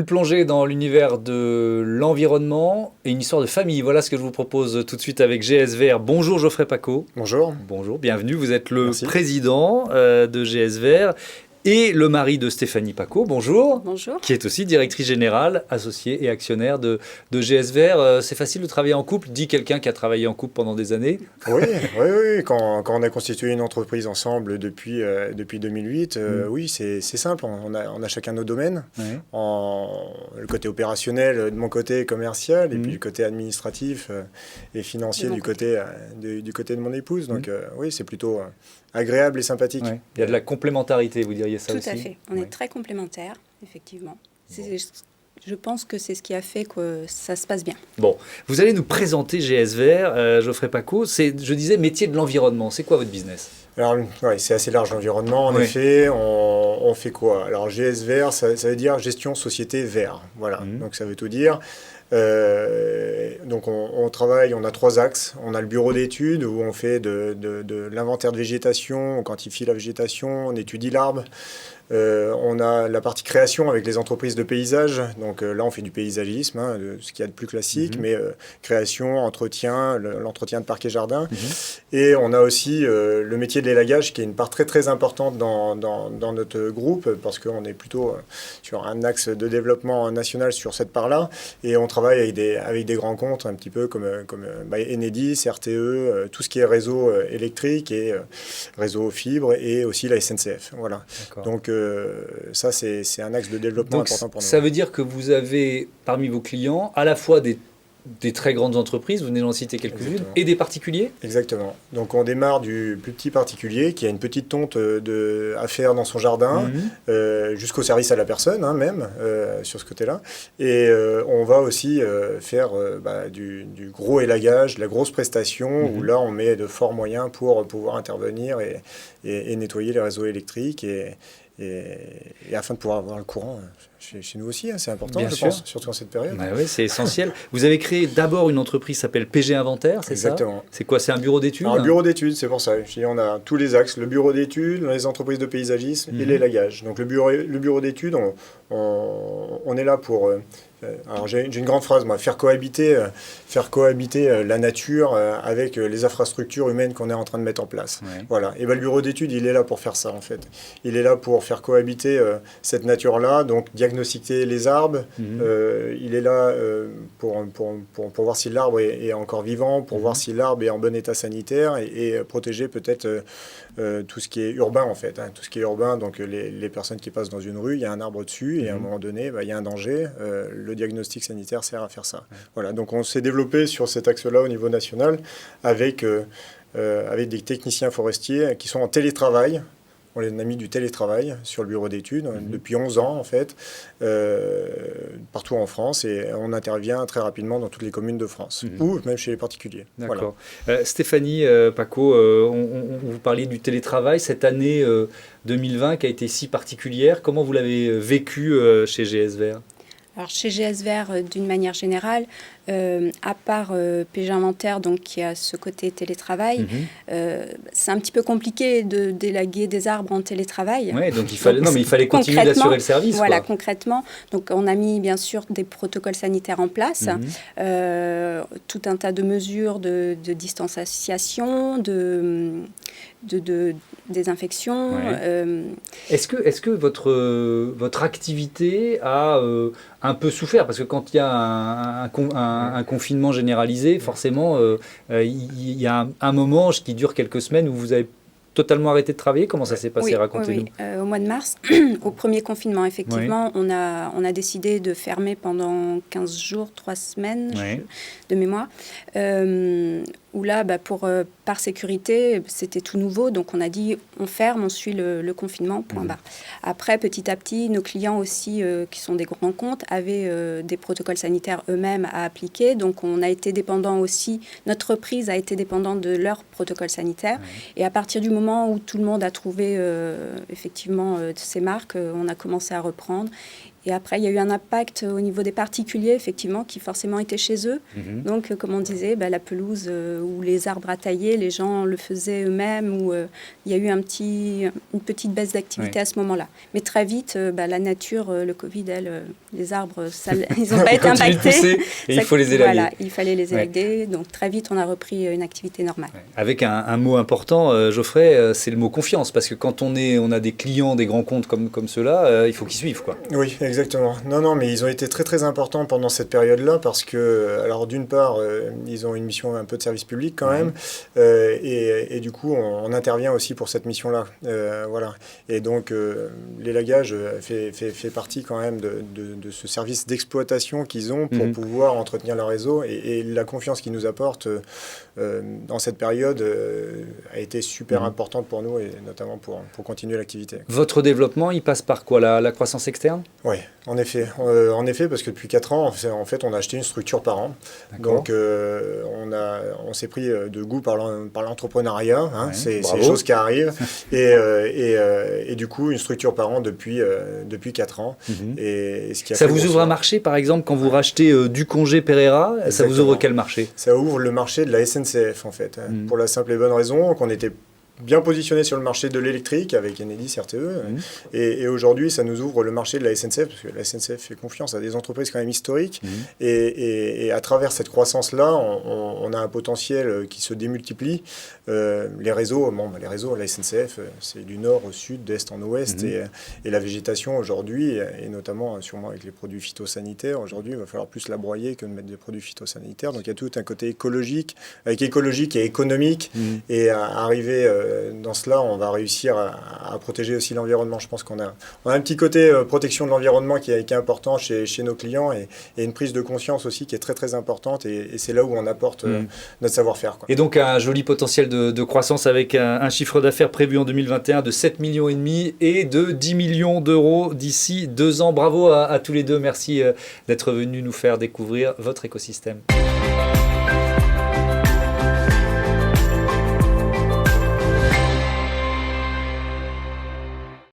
Une plongée dans l'univers de l'environnement et une histoire de famille. Voilà ce que je vous propose tout de suite avec GSVR. Bonjour Geoffrey Pacaud. Bonjour. Bonjour, bienvenue. Vous êtes le Merci. président de GSVR et le mari de Stéphanie Pacaud. Bonjour. Bonjour. Qui est aussi directrice générale, associée et actionnaire de GSVR. C'est facile de travailler en couple, dit quelqu'un qui a travaillé en couple pendant des années. Oui. Quand on a constitué une entreprise ensemble depuis 2008, oui, c'est simple. On a chacun nos domaines. Ouais. Le côté opérationnel de mon côté commercial et puis le côté administratif et financier du côté de mon épouse. Donc oui, c'est plutôt agréable et sympathique. Ouais. Il y a de la complémentarité, vous diriez ça Tout aussi? à fait. On est très complémentaires, effectivement. Je pense que c'est ce qui a fait que ça se passe bien. Bon, vous allez nous présenter GSVR, Geoffrey Pacaud. C'est, je disais, métier de l'environnement. C'est quoi votre business? Alors, ouais, c'est assez large l'environnement, en effet. On fait quoi? Alors, GSVR, ça veut dire gestion société vert. Voilà, donc ça veut tout dire. Donc on travaille, on a 3 axes. On a le bureau d'études où on fait de l'inventaire de végétation, on quantifie la végétation, on étudie l'arbre. On a la partie création avec les entreprises de paysage. Donc là, on fait du paysagisme, ce qu'il y a de plus classique, mais création, entretien, l'entretien de parcs et jardins. Et on a aussi le métier de l'élagage qui est une part très très importante dans notre groupe parce qu'on est plutôt sur un axe de développement national sur cette part-là. Et on travaille avec des grands comptes un petit peu comme Enedis, RTE, tout ce qui est réseau électrique et réseau fibre et aussi la SNCF. Voilà. Donc ça, c'est un axe de développement important pour nous. Ça veut dire que vous avez parmi vos clients à la fois des très grandes entreprises, vous venez d'en citer quelques-unes, et des particuliers? Exactement. Donc on démarre du plus petit particulier qui a une petite tonte à faire dans son jardin, jusqu'au service à la personne même, sur ce côté-là. Et on va aussi faire du gros élagage, de la grosse prestation, où là on met de forts moyens pour pouvoir intervenir et nettoyer les réseaux électriques et afin de pouvoir avoir le courant chez nous aussi, c'est important, je pense, surtout en cette période. Oui, c'est essentiel. Vous avez créé d'abord une entreprise qui s'appelle PG Inventaire, c'est ça? Exactement. C'est quoi? C'est un bureau d'études? Un bureau d'études, c'est pour ça. On a tous les axes, le bureau d'études, les entreprises de paysagisme et l'élagage. Donc le bureau d'études, on est là pour... alors j'ai une grande phrase, moi, faire cohabiter la nature avec les infrastructures humaines qu'on est en train de mettre en place. Ouais. Voilà. Et le bureau d'études, il est là pour faire ça, en fait. Il est là pour faire cohabiter cette nature-là, donc diagnostiquer les arbres. Il est là pour voir si l'arbre est encore vivant, pour voir si l'arbre est en bon état sanitaire et protéger peut-être tout ce qui est urbain, en fait. Tout ce qui est urbain, donc les personnes qui passent dans une rue, il y a un arbre dessus et à un moment donné, il y a un danger. Le diagnostic sanitaire sert à faire ça. Voilà, donc on s'est développé sur cet axe-là au niveau national avec des techniciens forestiers qui sont en télétravail. On les a mis du télétravail sur le bureau d'études depuis 11 ans, en fait, partout en France. Et on intervient très rapidement dans toutes les communes de France, ou même chez les particuliers. D'accord. Voilà. Stéphanie Pacaud, vous parliez du télétravail. Cette année 2020 qui a été si particulière, comment vous l'avez vécu chez GSVR? Alors chez GSVR, d'une manière générale, à part PG Inventaire, donc qui a ce côté télétravail, c'est un petit peu compliqué de délaguer des arbres en télétravail. Oui, donc il fallait continuer d'assurer le service. Voilà, concrètement. Donc on a mis bien sûr des protocoles sanitaires en place, tout un tas de mesures de distanciation, de désinfection. Ouais. Est-ce que votre activité a un peu souffert? Parce que quand il y a un confinement généralisé, forcément, il y a un moment qui dure quelques semaines où vous avez totalement arrêté de travailler. Comment ça s'est passé? Racontez-nous. Oui. Au mois de mars, au premier confinement, effectivement, on a décidé de fermer pendant 15 jours, 3 semaines de mémoire. Où là, par sécurité, c'était tout nouveau. Donc, on a dit, on ferme, on suit le confinement, point barre. Après, petit à petit, nos clients aussi, qui sont des grands comptes, avaient des protocoles sanitaires eux-mêmes à appliquer. Donc, on a été dépendant aussi, notre reprise a été dépendante de leurs protocoles sanitaires. Et à partir du moment où tout le monde a trouvé, effectivement, ces marques, on a commencé à reprendre. Et après, il y a eu un impact au niveau des particuliers, effectivement, qui forcément étaient chez eux. Donc, comme on disait, la pelouse ou les arbres à tailler, les gens le faisaient eux-mêmes, ou il y a eu une petite baisse d'activité à ce moment-là. Mais très vite, la nature, le Covid, les arbres, ils n'ont pas été impactés. Et il faut les élaguer. Voilà, il fallait les élaguer. Donc, très vite, on a repris une activité normale. Avec un mot important, Geoffrey, c'est le mot confiance. Parce que quand on a des clients, des grands comptes comme ceux-là, il faut qu'ils suivent, quoi. Oui, exactement. Non, mais ils ont été très très importants pendant cette période-là parce que, alors d'une part, ils ont une mission un peu de service public quand même, et du coup, on intervient aussi pour cette mission-là. Voilà. Et donc, l'élagage fait partie quand même de ce service d'exploitation qu'ils ont pour pouvoir entretenir leur réseau, et la confiance qu'ils nous apportent dans cette période a été super importante pour nous, et notamment pour continuer l'activité. Votre développement, il passe par quoi, la croissance externe ? Oui, en effet, parce que depuis 4 ans, en fait, on a acheté une structure par an. Donc, on s'est pris de goût par l'entrepreneuriat. C'est des choses qui arrivent. Et du coup, une structure par an depuis 4 ans. Et ce qui ça vous ouvre un marché, par exemple, quand vous rachetez du congé Pereira, exactement. Ça vous ouvre quel marché ? Ça ouvre le marché de la SNCF, en fait. Pour la simple et bonne raison qu'on était bien positionné sur le marché de l'électrique avec Enedis RTE. Et aujourd'hui, ça nous ouvre le marché de la SNCF, parce que la SNCF fait confiance à des entreprises quand même historiques. Et à travers cette croissance-là, on a un potentiel qui se démultiplie. Les réseaux, la SNCF, c'est du nord au sud, d'est en ouest. Et la végétation aujourd'hui, et notamment sûrement avec les produits phytosanitaires, aujourd'hui, il va falloir plus la broyer que de mettre des produits phytosanitaires. Donc il y a tout un côté écologique et économique. Et à arriver dans cela, on va réussir à protéger aussi l'environnement. Je pense qu'on a un petit côté protection de l'environnement qui est important chez nos clients, et une prise de conscience aussi qui est très très importante, et c'est là où on apporte notre savoir-faire, quoi. Et donc un joli potentiel de croissance avec un chiffre d'affaires prévu en 2021 de 7,5 millions et de 10 millions d'euros d'ici 2 ans. Bravo à tous les deux, merci d'être venus nous faire découvrir votre écosystème.